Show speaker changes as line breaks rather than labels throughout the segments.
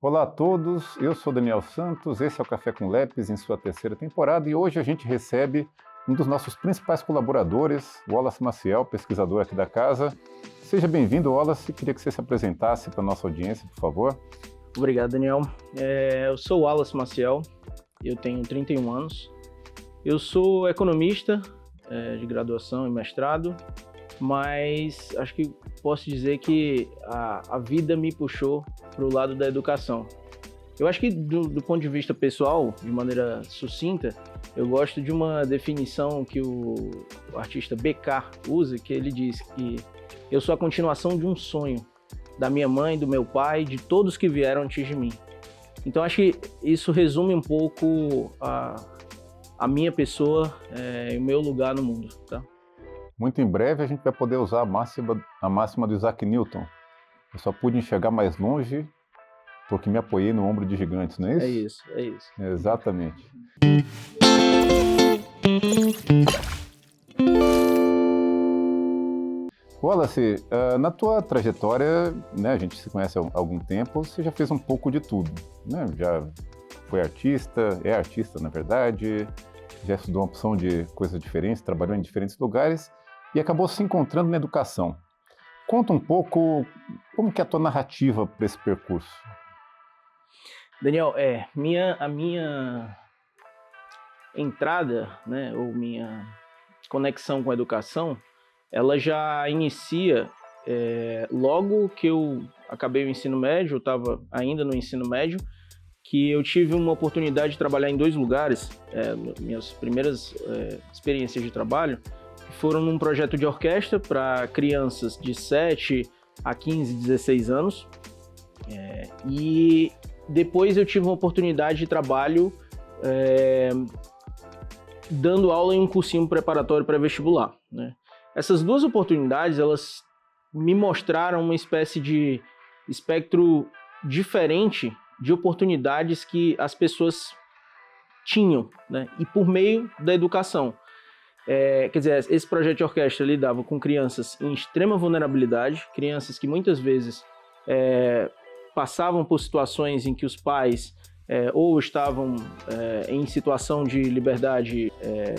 Olá a todos, eu sou Daniel Santos, esse é o Café com Lepes em sua terceira temporada e hoje a gente recebe um dos nossos principais colaboradores, o Wallace Maciel, pesquisador aqui da casa. Seja bem-vindo, Wallace, queria que você se apresentasse para a nossa audiência, por favor.
Obrigado, Daniel. Eu sou o Wallace Maciel, eu tenho 31 anos, eu sou economista de graduação e mestrado, mas acho que posso dizer que a vida me puxou para o lado da educação. Eu acho que do ponto de vista pessoal, de maneira sucinta, eu gosto de uma definição que o artista BK usa, que ele diz que eu sou a continuação de um sonho da minha mãe, do meu pai, de todos que vieram antes de mim. Então acho que isso resume um pouco a minha pessoa e o meu lugar no mundo, tá?
Muito em breve a gente vai poder usar a máxima do Isaac Newton. Eu só pude enxergar mais longe porque me apoiei no ombro de gigantes, não é isso?
É isso.
Exatamente. Wallace, na tua trajetória, né, a gente se conhece há algum tempo, você já fez um pouco de tudo, né? Já foi artista, é artista na verdade, já estudou uma opção de coisas diferentes, trabalhou em diferentes lugares e acabou se encontrando na educação. Conta um pouco como que é a tua narrativa para esse percurso.
Daniel, a minha entrada, né, ou minha conexão com a educação, ela já inicia logo que eu acabei o ensino médio, eu estava ainda no ensino médio, que eu tive uma oportunidade de trabalhar em 2 lugares, minhas primeiras experiências de trabalho, que foram num projeto de orquestra para crianças de 7 a 15, 16 anos, e depois eu tive uma oportunidade de trabalho dando aula em um cursinho preparatório pré-vestibular, né? Essas 2 oportunidades, elas me mostraram uma espécie de espectro diferente de oportunidades que as pessoas tinham, né? E por meio da educação. Quer dizer, esse projeto de orquestra lidava com crianças em extrema vulnerabilidade, crianças que muitas vezes passavam por situações em que os pais ou estavam em situação de liberdade,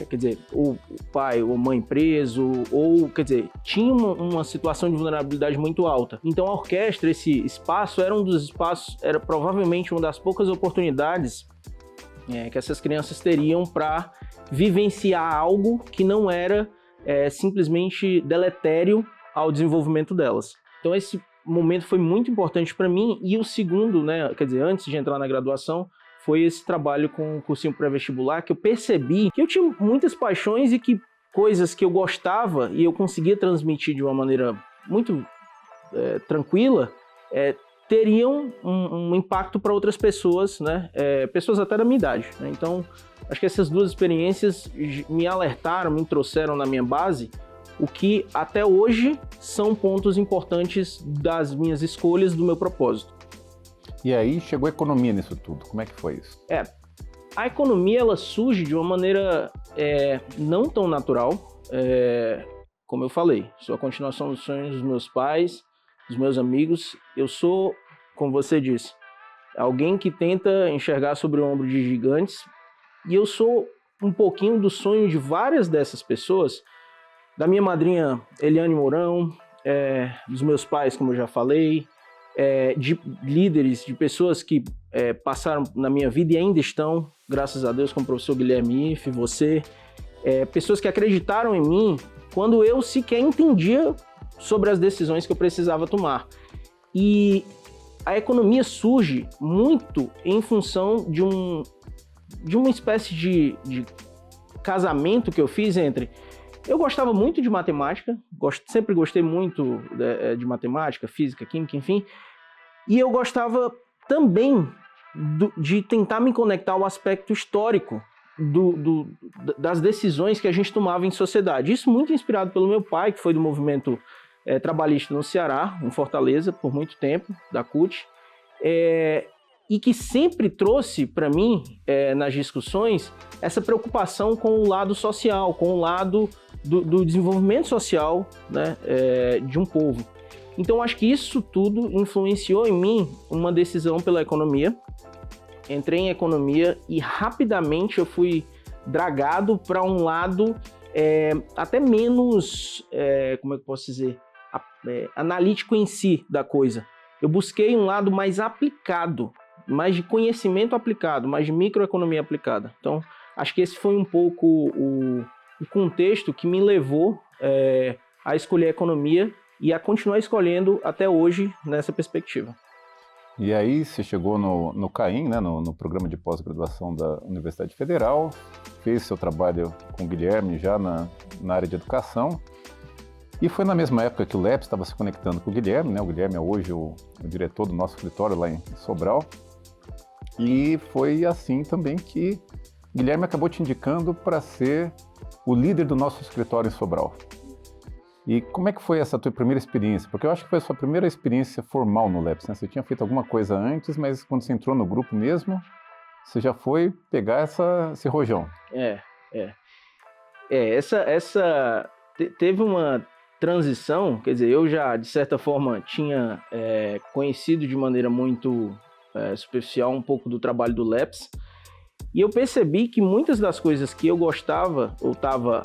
quer dizer, ou o pai ou a mãe preso, ou, quer dizer, tinha uma situação de vulnerabilidade muito alta. Então a orquestra, esse espaço, era um dos espaços, era provavelmente uma das poucas oportunidades que essas crianças teriam para vivenciar algo que não era simplesmente deletério ao desenvolvimento delas. Então esse momento foi muito importante para mim, e o segundo, né, quer dizer, antes de entrar na graduação, foi esse trabalho com o cursinho pré-vestibular, que eu percebi que eu tinha muitas paixões e que coisas que eu gostava e eu conseguia transmitir de uma maneira muito tranquila, teriam um impacto para outras pessoas, né, pessoas até da minha idade, né? Então, acho que essas 2 experiências me alertaram, me trouxeram na minha base o que até hoje são pontos importantes das minhas escolhas, do meu propósito.
E aí chegou a economia nisso tudo, como é que foi isso?
A economia, ela surge de uma maneira não tão natural, como eu falei, sou a continuação dos sonhos dos meus pais, dos meus amigos. Eu sou, como você disse, alguém que tenta enxergar sobre o ombro de gigantes, e eu sou um pouquinho do sonho de várias dessas pessoas, da minha madrinha Eliane Mourão, dos meus pais, como eu já falei, de líderes, de pessoas que passaram na minha vida e ainda estão, graças a Deus, como o professor Guilherme Ife, você, pessoas que acreditaram em mim quando eu sequer entendia sobre as decisões que eu precisava tomar. E a economia surge muito em função de uma espécie de casamento que eu fiz entre... Eu gostava muito de matemática, sempre gostei muito de matemática, física, química, enfim, e eu gostava também de tentar me conectar ao aspecto histórico das decisões que a gente tomava em sociedade. Isso muito inspirado pelo meu pai, que foi do movimento trabalhista no Ceará, em Fortaleza, por muito tempo, da CUT, e que sempre trouxe para mim, nas discussões, essa preocupação com o lado social, com o lado do desenvolvimento social, né, de um povo. Então, acho que isso tudo influenciou em mim uma decisão pela economia. Entrei em economia e rapidamente eu fui dragado para um lado até menos, como é que eu posso dizer, analítico em si da coisa. Eu busquei um lado mais aplicado, mais de conhecimento aplicado, mais de microeconomia aplicada. Então, acho que esse foi um pouco o contexto que me levou a escolher a economia e a continuar escolhendo até hoje nessa perspectiva.
E aí você chegou no CAIM, né, no Programa de Pós-Graduação da Universidade Federal, fez seu trabalho com o Guilherme já na área de educação, e foi na mesma época que o LEPS estava se conectando com o Guilherme, né? O Guilherme é hoje o diretor do nosso escritório lá em Sobral, e foi assim também que o Guilherme acabou te indicando para ser o líder do nosso escritório em Sobral. E como é que foi essa tua primeira experiência? Porque eu acho que foi a sua primeira experiência formal no LEPS, né? Você tinha feito alguma coisa antes, mas quando você entrou no grupo mesmo, você já foi pegar esse rojão.
Teve uma transição, quer dizer, eu já, de certa forma, tinha conhecido de maneira muito superficial um pouco do trabalho do LEPS, e eu percebi que muitas das coisas que eu gostava, ou estava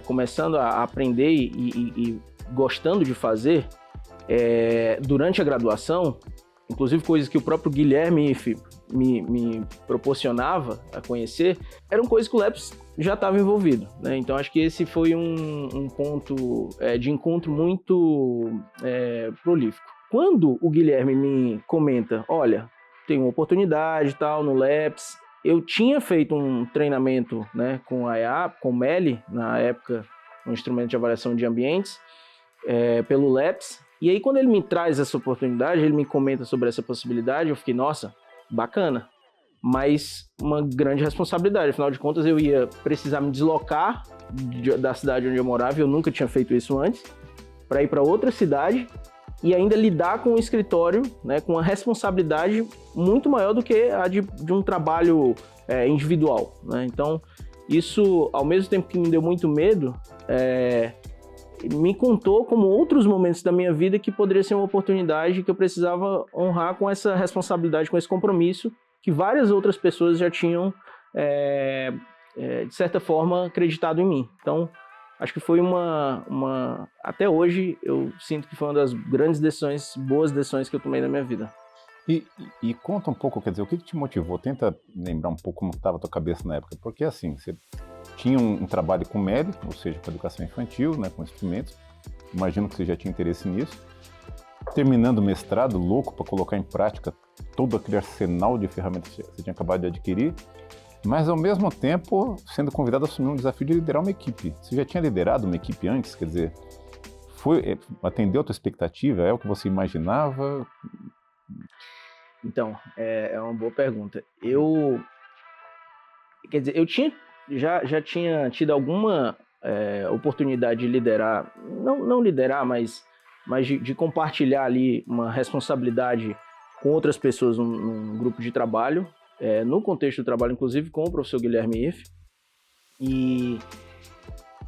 começando a aprender e gostando de fazer durante a graduação, inclusive coisas que o próprio Guilherme me proporcionava a conhecer, eram coisas que o LEPS já estava envolvido, né? Então acho que esse foi um ponto de encontro muito prolífico. Quando o Guilherme me comenta, olha, tem uma oportunidade e tal no LEPS, eu tinha feito um treinamento, né, com a EAP, com o MELI, na época, um instrumento de avaliação de ambientes, pelo LEPS. E aí, quando ele me traz essa oportunidade, ele me comenta sobre essa possibilidade, eu fiquei, nossa, bacana, mas uma grande responsabilidade. Afinal de contas, eu ia precisar me deslocar da cidade onde eu morava, eu nunca tinha feito isso antes, para ir para outra cidade e ainda lidar com um escritório, né, com uma responsabilidade muito maior do que a de um trabalho individual, né? Então, isso, ao mesmo tempo que me deu muito medo, me contou como outros momentos da minha vida que poderia ser uma oportunidade que eu precisava honrar com essa responsabilidade, com esse compromisso que várias outras pessoas já tinham, de certa forma, acreditado em mim. Então, acho que foi até hoje, eu sinto que foi uma das grandes decisões, boas decisões que eu tomei na minha vida.
E conta um pouco, quer dizer, o que te motivou? Tenta lembrar um pouco como estava a tua cabeça na época, porque assim, você tinha um trabalho com MELI, ou seja, com educação infantil, né, com instrumentos, imagino que você já tinha interesse nisso, terminando o mestrado, louco para colocar em prática todo aquele arsenal de ferramentas que você tinha acabado de adquirir, mas ao mesmo tempo sendo convidado a assumir um desafio de liderar uma equipe. Você já tinha liderado uma equipe antes, quer dizer, atendeu a tua expectativa? É o que você imaginava?
Então, é uma boa pergunta. Quer dizer, eu já tinha tido alguma oportunidade de liderar, não liderar, mas de compartilhar ali uma responsabilidade com outras pessoas num grupo de trabalho, no contexto do trabalho, inclusive com o professor Guilherme Ife.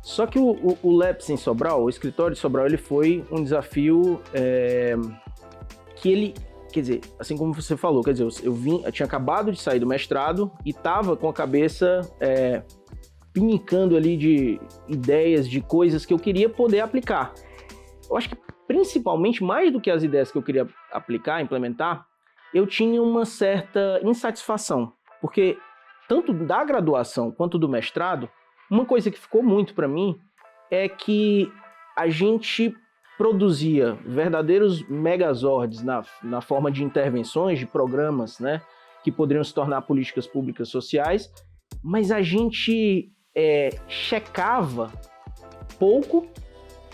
Só que o LEPS em Sobral, o escritório de Sobral, ele foi um desafio que ele, quer dizer, assim como você falou, quer dizer, eu tinha acabado de sair do mestrado e estava com a cabeça pinicando ali de ideias, de coisas que eu queria poder aplicar. Eu acho que principalmente, mais do que as ideias que eu queria aplicar, implementar, eu tinha uma certa insatisfação, porque tanto da graduação quanto do mestrado, uma coisa que ficou muito para mim é que a gente produzia verdadeiros megazords na forma de intervenções, de programas, né, que poderiam se tornar políticas públicas sociais, mas a gente checava pouco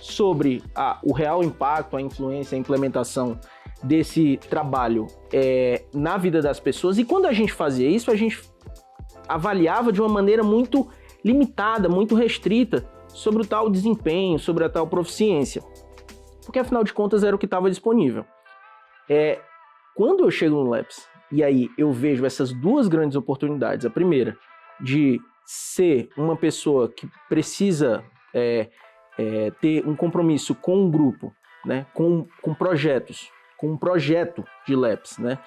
sobre o real impacto, a influência, a implementação desse trabalho na vida das pessoas. E quando a gente fazia isso, a gente avaliava de uma maneira muito limitada, muito restrita sobre o tal desempenho, sobre a tal proficiência. Porque, afinal de contas, era o que estava disponível. Quando eu chego no LEPS, e aí eu vejo essas duas grandes oportunidades. A primeira, de ser uma pessoa que precisa ter um compromisso com um grupo né, com projetos, com um projeto de Labs, né?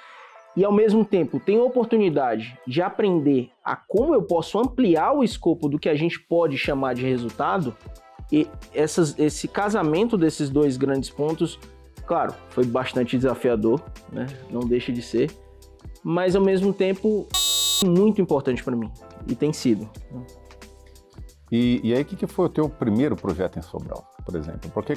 E ao mesmo tempo tenho a oportunidade de aprender a como eu posso ampliar o escopo do que a gente pode chamar de resultado, e esse casamento desses dois grandes pontos, claro, foi bastante desafiador, né? Não deixa de ser, mas ao mesmo tempo muito importante para mim, e tem sido.
E aí, o que foi o teu primeiro projeto em Sobral, por exemplo? Porque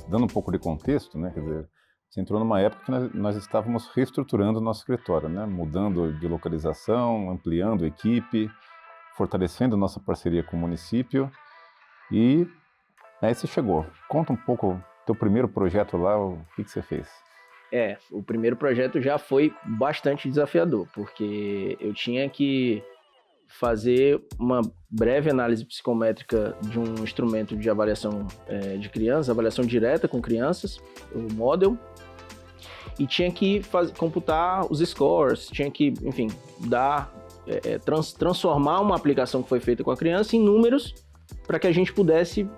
dando um pouco de contexto, né, quer dizer, você entrou numa época que nós estávamos reestruturando o nosso escritório, né, mudando de localização, ampliando a equipe, fortalecendo nossa parceria com o município, e aí você chegou. Conta um pouco do teu primeiro projeto lá, o que você fez?
O primeiro projeto já foi bastante desafiador, porque eu tinha que fazer uma breve análise psicométrica de um instrumento de avaliação de crianças, avaliação direta com crianças, o Model, e tinha que computar os scores, tinha que, enfim, transformar uma aplicação que foi feita com a criança em números para que a gente pudesse,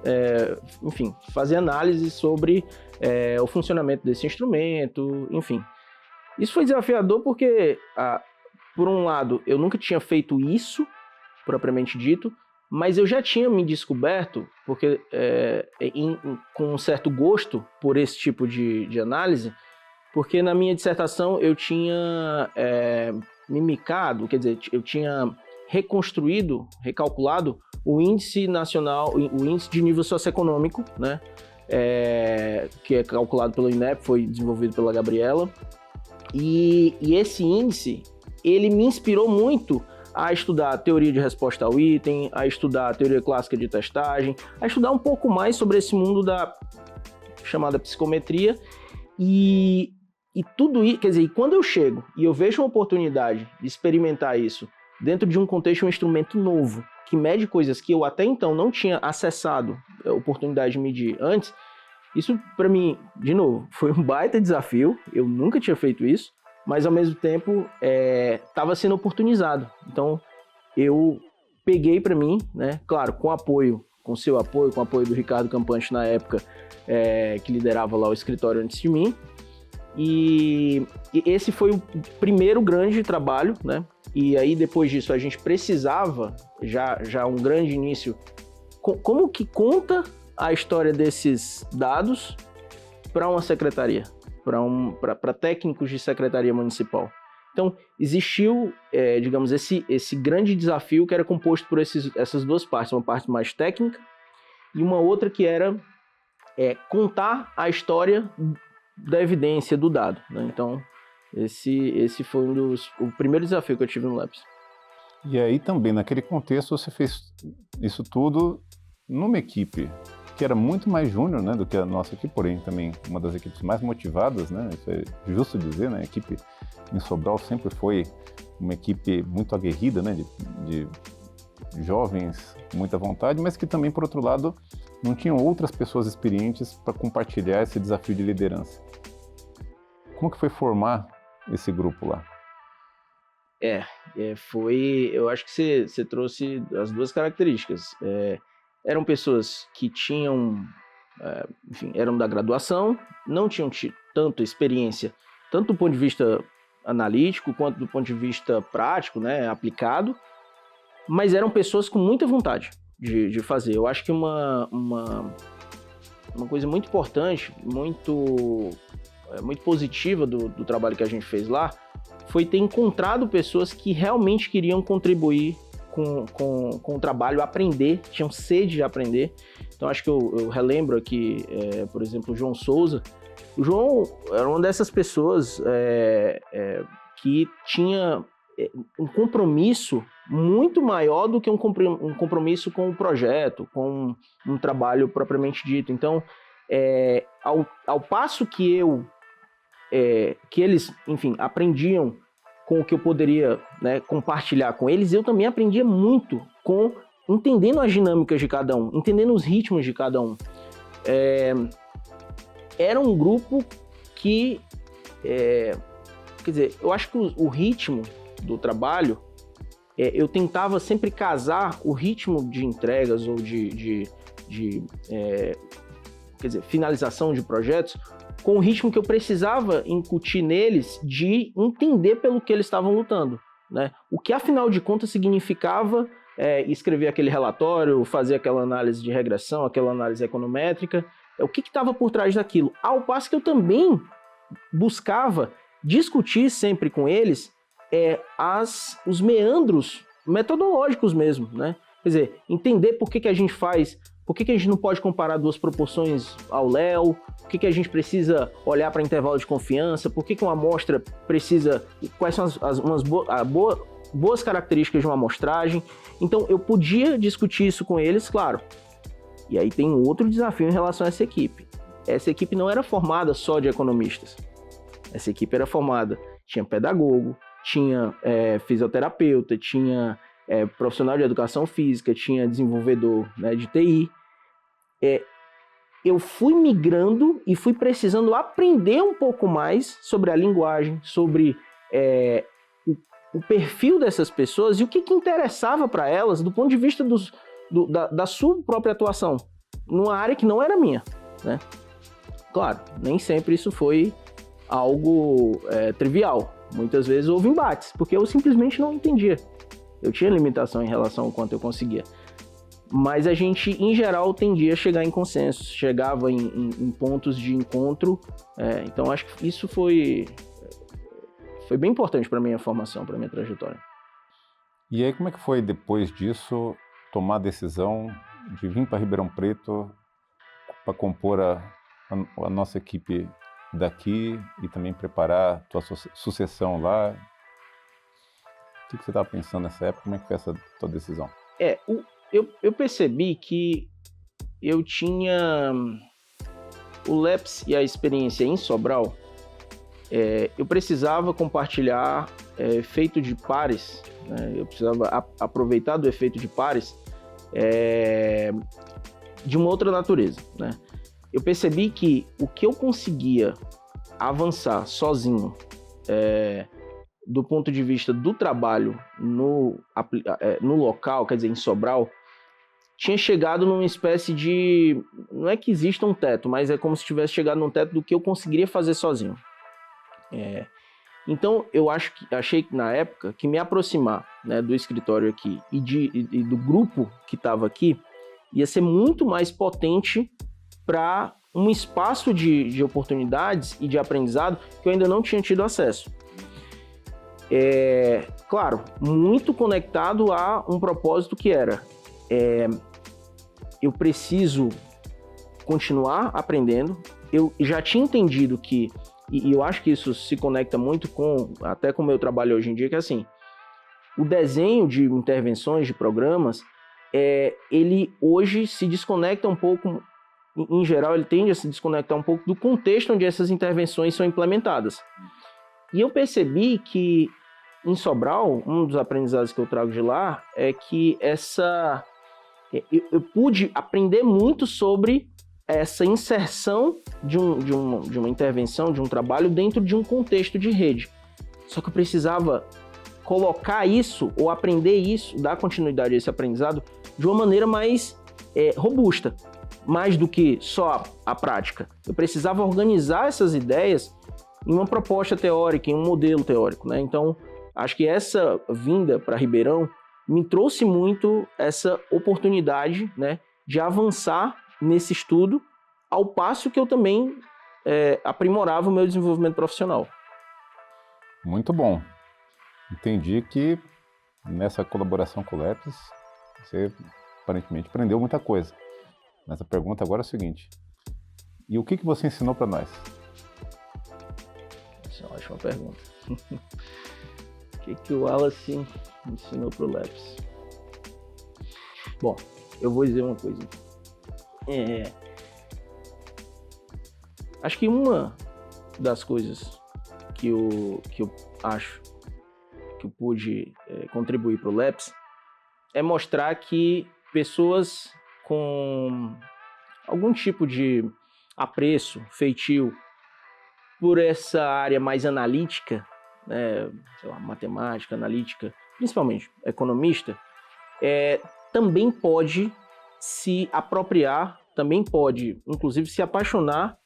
enfim, fazer análise sobre o funcionamento desse instrumento, enfim. Isso foi desafiador porque, por um lado, eu nunca tinha feito isso, propriamente dito, mas eu já tinha me descoberto, porque com um certo gosto por esse tipo de análise, porque na minha dissertação eu tinha mimicado, quer dizer, eu tinha recalculado o índice nacional, o índice de nível socioeconômico, né, que é calculado pelo INEP, foi desenvolvido pela Gabriela, e esse índice, ele me inspirou muito a estudar a teoria de resposta ao item, a estudar a teoria clássica de testagem, a estudar um pouco mais sobre esse mundo da chamada psicometria, e tudo isso, quer dizer, quando eu chego e eu vejo uma oportunidade de experimentar isso dentro de um contexto, um instrumento novo, que mede coisas que eu até então não tinha acessado a oportunidade de medir antes, isso para mim, de novo, foi um baita desafio, eu nunca tinha feito isso, mas ao mesmo tempo estava sendo oportunizado. Então eu peguei para mim, né, claro, com seu apoio, com o apoio do Ricardo Campante na época, que liderava lá o escritório antes de mim, e esse foi o primeiro grande trabalho, né? E aí depois disso a gente precisava, já um grande início, como que conta a história desses dados para uma secretaria, para técnicos de secretaria municipal. Então existiu, digamos, esse grande desafio que era composto por essas duas partes, uma parte mais técnica e uma outra que era contar a história da evidência do dado, né? Então esse foi o primeiro desafio que eu tive no Labs.
E aí também, naquele contexto, você fez isso tudo numa equipe que era muito mais júnior, né, do que a nossa aqui, porém também uma das equipes mais motivadas, né? Isso é justo dizer, né? A equipe em Sobral sempre foi uma equipe muito aguerrida, né, de jovens com muita vontade, mas que também, por outro lado, não tinham outras pessoas experientes para compartilhar esse desafio de liderança. Como que foi formar esse grupo lá?
Eu acho que você trouxe as duas características. Eram pessoas que tinham, enfim, eram da graduação, não tinham tanta experiência, tanto do ponto de vista analítico, quanto do ponto de vista prático, né, aplicado, mas eram pessoas com muita vontade de fazer. Eu acho que uma coisa muito importante, muito positiva do trabalho que a gente fez lá, foi ter encontrado pessoas que realmente queriam contribuir com o trabalho, aprender, tinham sede de aprender. Então acho que eu relembro aqui, por exemplo, o João Souza. O João era uma dessas pessoas que tinha um compromisso muito maior do que um compromisso com o projeto, com um trabalho propriamente dito. Então, ao passo que eles, enfim, aprendiam com o que eu poderia, né, compartilhar com eles, eu também aprendia muito entendendo as dinâmicas de cada um, entendendo os ritmos de cada um. Era um grupo que, quer dizer, eu acho que o ritmo do trabalho, eu tentava sempre casar o ritmo de entregas ou quer dizer, finalização de projetos, com o ritmo que eu precisava incutir neles de entender pelo que eles estavam lutando, né? O que, afinal de contas, significava escrever aquele relatório, fazer aquela análise de regressão, aquela análise econométrica, o que estava por trás daquilo. Ao passo que eu também buscava discutir sempre com eles os meandros metodológicos mesmo, né? Quer dizer, entender por que a gente faz, por que a gente não pode comparar duas proporções ao léu, por que a gente precisa olhar para intervalo de confiança, por que uma amostra precisa, quais são boas características de uma amostragem. Então, eu podia discutir isso com eles, claro. E aí tem um outro desafio em relação a essa equipe. Essa equipe não era formada só de economistas. Essa equipe era formada, tinha pedagogo, tinha fisioterapeuta, tinha profissional de educação física, tinha desenvolvedor, né, de TI. Eu fui migrando e fui precisando aprender um pouco mais sobre a linguagem, sobre o perfil dessas pessoas e o que interessava para elas do ponto de vista da sua própria atuação, numa área que não era minha, né? Claro, nem sempre isso foi algo trivial. Muitas vezes houve embates, porque eu simplesmente não entendia. Eu tinha limitação em relação ao quanto eu conseguia. Mas a gente, em geral, tendia a chegar em consensos, chegava em pontos de encontro. Então, acho que isso foi bem importante para a minha formação, para a minha trajetória.
E aí, como é que foi, depois disso, tomar a decisão de vir para Ribeirão Preto para compor a nossa equipe daqui e também preparar a tua sucessão lá? O que você estava pensando nessa época? Como é que foi essa tua decisão?
Eu percebi que eu tinha o LEPS e a experiência em Sobral. Eu precisava compartilhar efeito de pares, né? Eu precisava aproveitar do efeito de pares de uma outra natureza, né? Eu percebi que o que eu conseguia avançar sozinho do ponto de vista do trabalho no local, quer dizer, em Sobral, tinha chegado numa espécie de... Não é que exista um teto, mas é como se tivesse chegado num teto do que eu conseguiria fazer sozinho. Então, eu achei que na época que me aproximar, né, do escritório aqui e do grupo que estava aqui ia ser muito mais potente para um espaço de oportunidades e de aprendizado que eu ainda não tinha tido acesso. Claro, muito conectado a um propósito que era eu preciso continuar aprendendo. Eu já tinha entendido que, e eu acho que isso se conecta muito até com o meu trabalho hoje em dia, que é assim, o desenho de intervenções, de programas, ele hoje se desconecta um pouco, em geral, ele tende a se desconectar um pouco do contexto onde essas intervenções são implementadas. E eu percebi que, em Sobral, um dos aprendizados que eu trago de lá é que eu pude aprender muito sobre essa inserção de uma intervenção, de um trabalho dentro de um contexto de rede. Só que eu precisava colocar isso, ou aprender isso, dar continuidade a esse aprendizado de uma maneira mais robusta, mais do que só a prática. Eu precisava organizar essas ideias em uma proposta teórica, em um modelo teórico, né? Então, acho que essa vinda para Ribeirão me trouxe muito essa oportunidade, né, de avançar nesse estudo, ao passo que eu também aprimorava o meu desenvolvimento profissional.
Muito bom. Entendi que nessa colaboração com o LEPS, você aparentemente aprendeu muita coisa. Mas a pergunta agora é o seguinte: e o que você ensinou para nós?
Essa é uma ótima pergunta. O que o Wallace ensinou para o LEPS? Bom, eu vou dizer uma coisa. Acho que uma das coisas que eu acho que eu pude contribuir para o LEPS é mostrar que pessoas com algum tipo de apreço, feitio por essa área mais analítica, sei lá, matemática, analítica, principalmente economista, também pode se apropriar também pode, inclusive, se apaixonar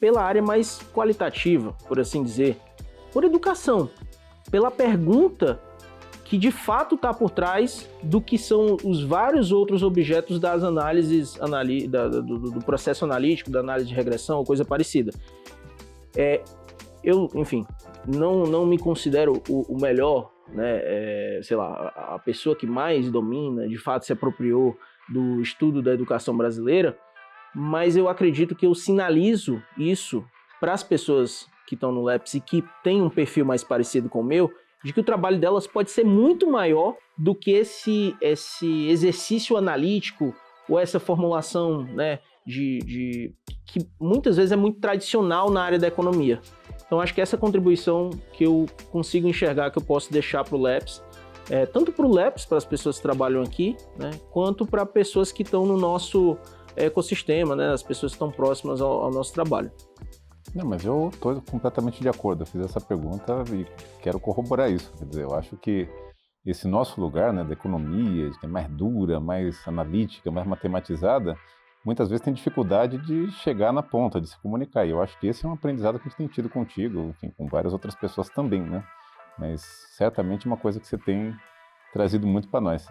pela área mais qualitativa, por assim dizer, por educação, pela pergunta que de fato está por trás do que são os vários outros objetos das análises do processo analítico, da análise de regressão ou coisa parecida. Eu, enfim, não me considero o melhor, né, a pessoa que mais domina, de fato se apropriou do estudo da educação brasileira, mas eu acredito que eu sinalizo isso para as pessoas que estão no LEPS e que têm um perfil mais parecido com o meu, de que o trabalho delas pode ser muito maior do que esse exercício analítico ou essa formulação, né, que muitas vezes é muito tradicional na área da economia. Então, acho que essa contribuição que eu consigo enxergar que eu posso deixar para o LEPS, tanto para o LEPS, para as pessoas que trabalham aqui, né, quanto para pessoas que estão no nosso ecossistema, né, as pessoas que estão próximas ao nosso trabalho.
Não, mas eu estou completamente de acordo. Eu fiz essa pergunta e quero corroborar isso. Quer dizer, eu acho que esse nosso lugar, né, da economia, que é mais dura, mais analítica, mais matematizada, muitas vezes tem dificuldade de chegar na ponta, de se comunicar. E eu acho que esse é um aprendizado que a gente tem tido contigo, enfim, com várias outras pessoas também, né? Mas certamente é uma coisa que você tem trazido muito para nós.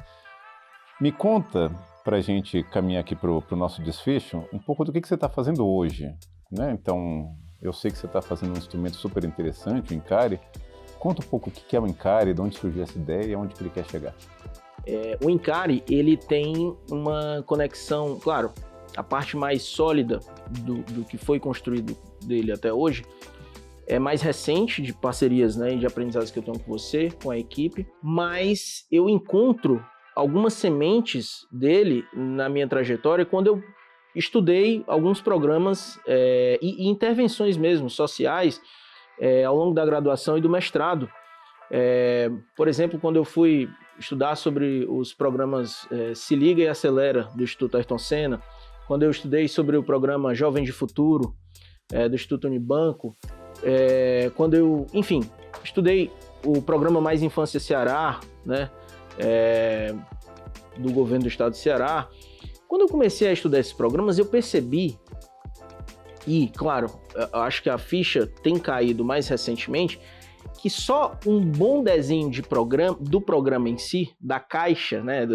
Me conta, para a gente caminhar aqui para o nosso desfecho, um pouco do que você está fazendo hoje, né? Então, eu sei que você está fazendo um instrumento super interessante, o Incari. Conta um pouco o que é o Incari, de onde surgiu essa ideia e aonde que ele quer chegar.
O Incari, ele tem uma conexão, claro, a parte mais sólida do que foi construído dele até hoje é mais recente, de parcerias, né, e de aprendizados que eu tenho com você, com a equipe, mas eu encontro algumas sementes dele na minha trajetória quando eu estudei alguns programas e intervenções mesmo, sociais, ao longo da graduação e do mestrado. Por exemplo, quando eu fui estudar sobre os programas Se Liga e Acelera, do Instituto Ayrton Senna, quando eu estudei sobre o programa Jovem de Futuro, do Instituto Unibanco, quando eu, enfim, estudei o programa Mais Infância Ceará, né, do governo do estado de Ceará. Quando eu comecei a estudar esses programas, eu percebi, e claro, eu acho que a ficha tem caído mais recentemente, que só um bom desenho do programa em si, da caixa, né,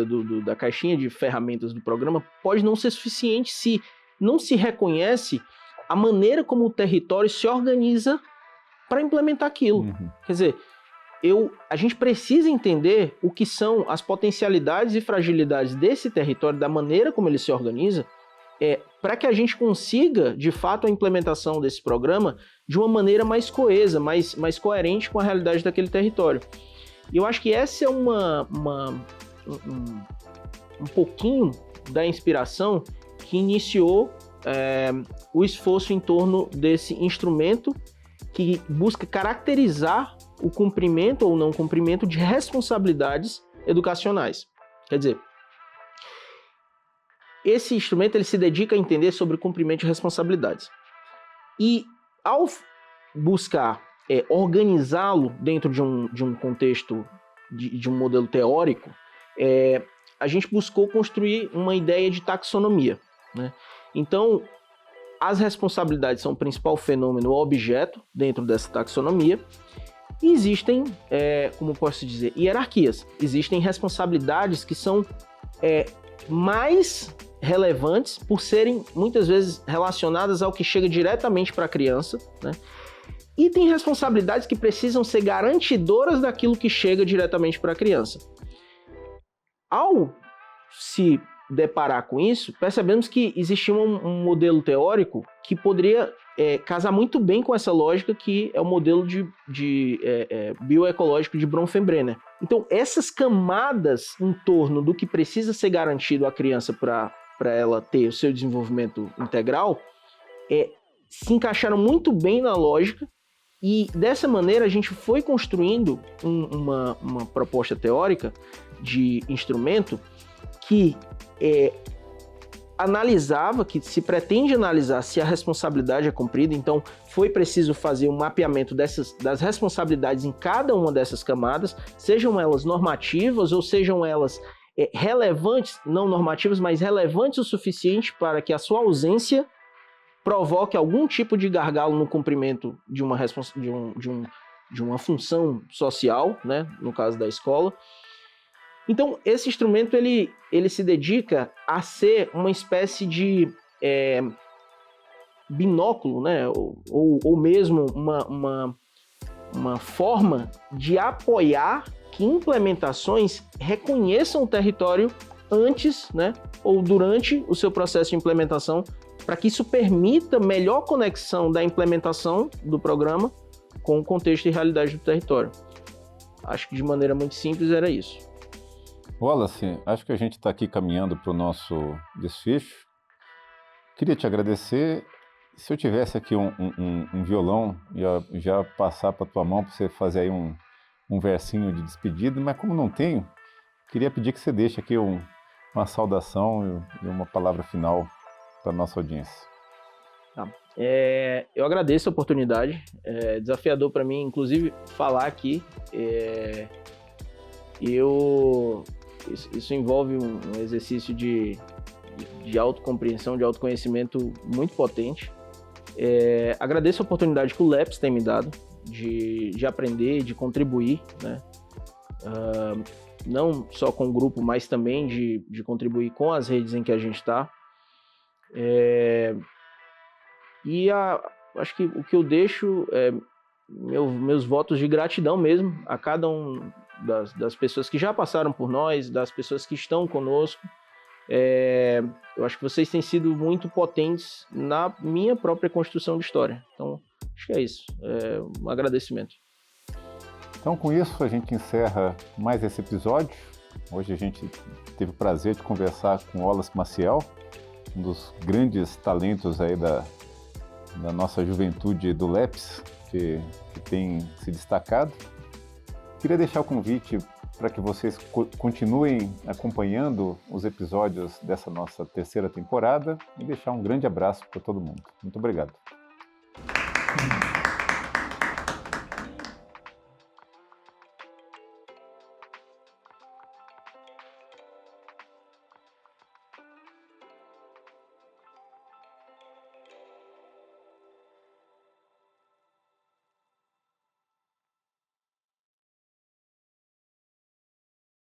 da caixinha de ferramentas do programa, pode não ser suficiente se não se reconhece a maneira como o território se organiza para implementar aquilo. Uhum. Quer dizer, a gente precisa entender o que são as potencialidades e fragilidades desse território, da maneira como ele se organiza, para que a gente consiga, de fato, a implementação desse programa de uma maneira mais coesa, mais coerente com a realidade daquele território. E eu acho que essa é um pouquinho da inspiração que iniciou o esforço em torno desse instrumento que busca caracterizar o cumprimento ou não cumprimento de responsabilidades educacionais. Quer dizer, esse instrumento ele se dedica a entender sobre o cumprimento de responsabilidades. E ao buscar organizá-lo dentro de um contexto, de um modelo teórico, a gente buscou construir uma ideia de taxonomia, né? Então, as responsabilidades são o principal fenômeno ou objeto dentro dessa taxonomia. E existem, como posso dizer, hierarquias. Existem responsabilidades que são mais relevantes por serem muitas vezes relacionadas ao que chega diretamente para a criança, né? E tem responsabilidades que precisam ser garantidoras daquilo que chega diretamente para a criança. Ao se deparar com isso, percebemos que existia um modelo teórico que poderia casar muito bem com essa lógica, que é o modelo bioecológico de Bronfenbrenner. Então, essas camadas em torno do que precisa ser garantido à criança para ela ter o seu desenvolvimento integral se encaixaram muito bem na lógica, e dessa maneira a gente foi construindo uma proposta teórica de instrumento que analisava, que se pretende analisar se a responsabilidade é cumprida. Então foi preciso fazer um mapeamento das responsabilidades em cada uma dessas camadas, sejam elas normativas ou sejam elas relevantes, não normativas, mas relevantes o suficiente para que a sua ausência provoque algum tipo de gargalo no cumprimento de uma função social, né, no caso da escola. Então, esse instrumento ele se dedica a ser uma espécie de binóculo, né, ou mesmo uma forma de apoiar que implementações reconheçam o território antes, né, ou durante o seu processo de implementação, para que isso permita melhor conexão da implementação do programa com o contexto e realidade do território. Acho que de maneira muito simples era isso.
Wallace, acho que a gente está aqui caminhando para o nosso desfecho. Queria te agradecer. Se eu tivesse aqui um violão, ia já passar para a tua mão para você fazer aí um versinho de despedida, mas como não tenho, queria pedir que você deixe aqui uma saudação e uma palavra final para a nossa audiência.
Tá. Eu agradeço a oportunidade, é desafiador para mim, inclusive, falar aqui. Isso envolve um exercício de autocompreensão, de autoconhecimento muito potente. Agradeço a oportunidade que o LEPS tem me dado de aprender, de contribuir, né? Não só com o grupo, mas também de contribuir com as redes em que a gente está. Acho que o que eu deixo é meus votos de gratidão mesmo a cada um das pessoas que já passaram por nós, das pessoas que estão conosco. Eu acho que vocês têm sido muito potentes na minha própria construção de história. Então, acho que é isso. Um agradecimento.
Então, com isso, a gente encerra mais esse episódio. Hoje a gente teve o prazer de conversar com Wallace Maciel, um dos grandes talentos aí da nossa juventude do LEPS, que tem se destacado. Queria deixar o convite para que vocês continuem acompanhando os episódios dessa nossa terceira temporada e deixar um grande abraço para todo mundo. Muito obrigado.